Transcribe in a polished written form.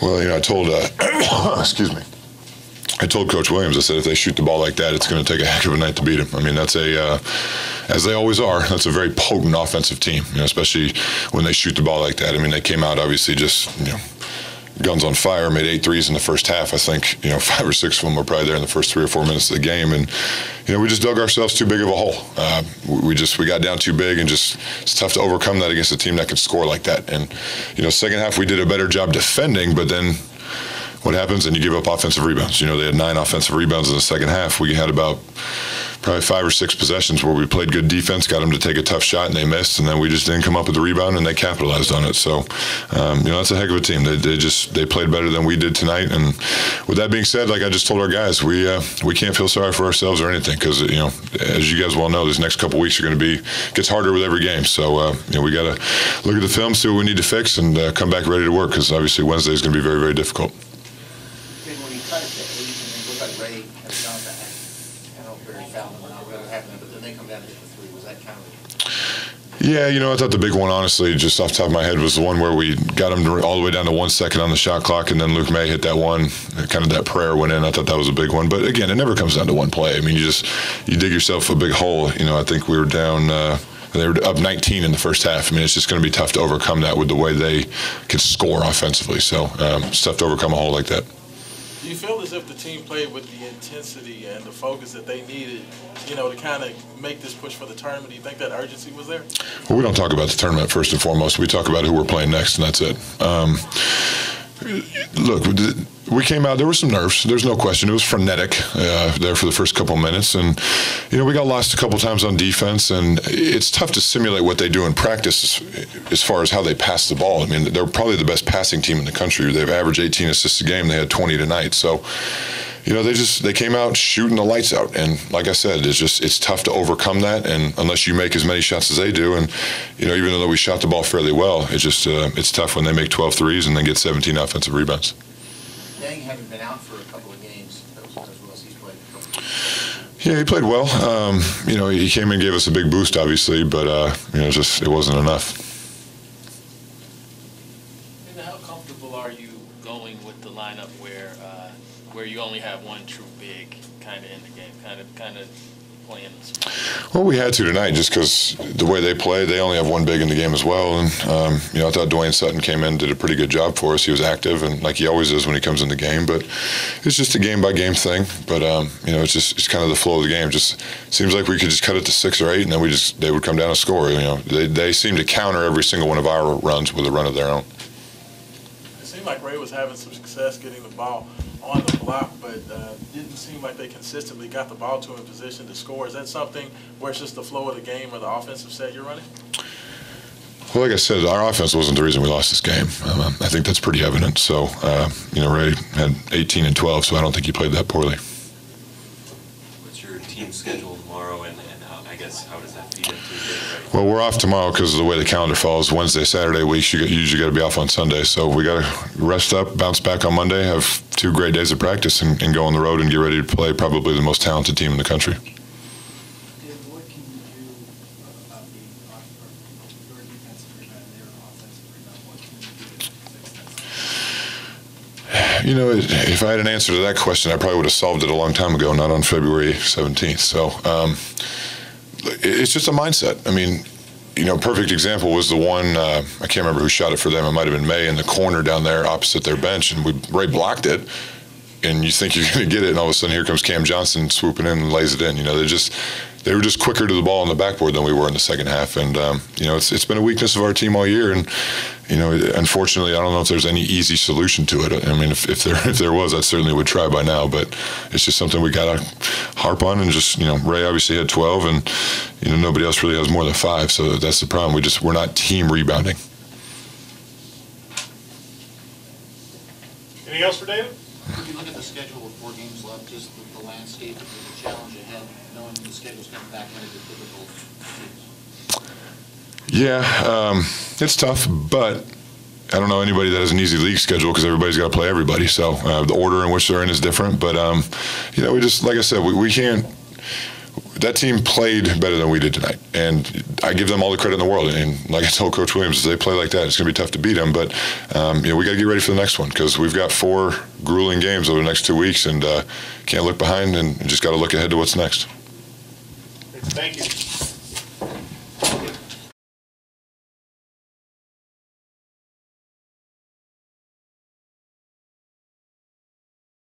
Well, I told, excuse me. I told Coach Williams, I said, if they shoot the ball like that, it's going to take a heck of a night to beat them. I mean, that's as they always are, that's a very potent offensive team, especially when they shoot the ball like that. I mean, they came out obviously just, guns on fire, made 8 threes in the first half. I think, 5 or 6 of them were probably there in the first 3 or 4 minutes of the game. And, we just dug ourselves too big of a hole. We got down too big, and it's tough to overcome that against a team that can score like that. And, second half we did a better job defending, but then what happens? And you give up offensive rebounds. They had 9 offensive rebounds in the second half. We had about probably 5 or 6 possessions where we played good defense, got them to take a tough shot, and they missed, and then we just didn't come up with the rebound, and they capitalized on it. So, that's a heck of a team. They played better than we did tonight. And with that being said, like I just told our guys, we can't feel sorry for ourselves or anything, because as you guys well know, these next couple weeks are going to gets harder with every game. So we got to look at the film, see what we need to fix, and come back ready to work, because obviously Wednesday is going to be very, very difficult. Yeah, I thought the big one, honestly, just off the top of my head, was the one where we got them all the way down to 1 second on the shot clock, and then Luke May hit that one, kind of that prayer went in. I thought that was a big one. But again, it never comes down to one play. I mean, you dig yourself a big hole. I think we were down, they were up 19 in the first half. I mean, it's just going to be tough to overcome that with the way they can score offensively. So it's tough to overcome a hole like that. Do you feel as if the team played with the intensity and the focus that they needed, to kind of make this push for the tournament? Do you think that urgency was there? Well, we don't talk about the tournament first and foremost. We talk about who we're playing next, and that's it. Look, we came out, there were some nerves. There's no question. It was frenetic there for the first couple minutes. And, we got lost a couple times on defense. And it's tough to simulate what they do in practice as far as how they pass the ball. I mean, they're probably the best passing team in the country. They've averaged 18 assists a game. They had 20 tonight. So, they came out shooting the lights out. And like I said, it's tough to overcome that. And unless you make as many shots as they do. And, even though we shot the ball fairly well, it's tough when they make 12 threes and then get 17 offensive rebounds. Dang, having been out for a couple of games, that was as well as he's played. Yeah, he played well. He came in and gave us a big boost, obviously, but, it wasn't enough. And how comfortable are you going with the lineup where you only have one true big kind of in the game, kind of playing this? Well, we had to tonight just because the way they play, they only have one big in the game as well. And, I thought Dwayne Sutton came in, did a pretty good job for us. He was active, and like he always is when he comes in the game. But it's just a game-by-game thing. But, it's kind of the flow of the game. Just seems like we could just cut it to 6 or 8, and then they would come down and score. They seem to counter every single one of our runs with a run of their own. It seemed like Ray was having some success getting the ball on the block, but didn't seem like they consistently got the ball to him in position to score. Is that something where it's just the flow of the game or the offensive set you're running? Well, like I said, our offense wasn't the reason we lost this game. I think that's pretty evident. So, Ray had 18 and 12, so I don't think he played that poorly. What's your team schedule tomorrow, and I guess how does that feed into it? Well, we're off tomorrow because of the way the calendar falls. Wednesday, Saturday weeks, you usually got to be off on Sunday. So we got to rest up, bounce back on Monday, have 2 great days of practice, and go on the road and get ready to play probably the most talented team in the country. What can you do about your defensive rebound and their offensive rebound? What can you do to fix that? If I had an answer to that question, I probably would have solved it a long time ago, not on February 17th. So it's just a mindset. I mean, perfect example was the one, I can't remember who shot it for them. It might have been May in the corner down there opposite their bench, and Ray blocked it. And you think you're going to get it, and all of a sudden here comes Cam Johnson swooping in and lays it in. They were just quicker to the ball on the backboard than we were in the second half. And, it's been a weakness of our team all year. And, unfortunately, I don't know if there's any easy solution to it. I mean, if there was, I certainly would try by now. But it's just something we got to harp on. And just, Ray obviously had 12, and, nobody else really has more than 5. So that's the problem. We're not team rebounding. Anything else for David? When you look at the schedule with 4 games left, just the landscape and the challenge ahead, knowing the schedule's coming back into the difficult teams? Yeah, it's tough, but I don't know anybody that has an easy league schedule because everybody's got to play everybody. So the order in which they're in is different. But, we just, like I said, we can't. that team played better than we did tonight, and I give them all the credit in the world. And like I told Coach Williams, if they play like that, it's going to be tough to beat them. But we got to get ready for the next one, because we've got 4 grueling games over the next 2 weeks, and can't look behind, and just got to look ahead to what's next. Thank you.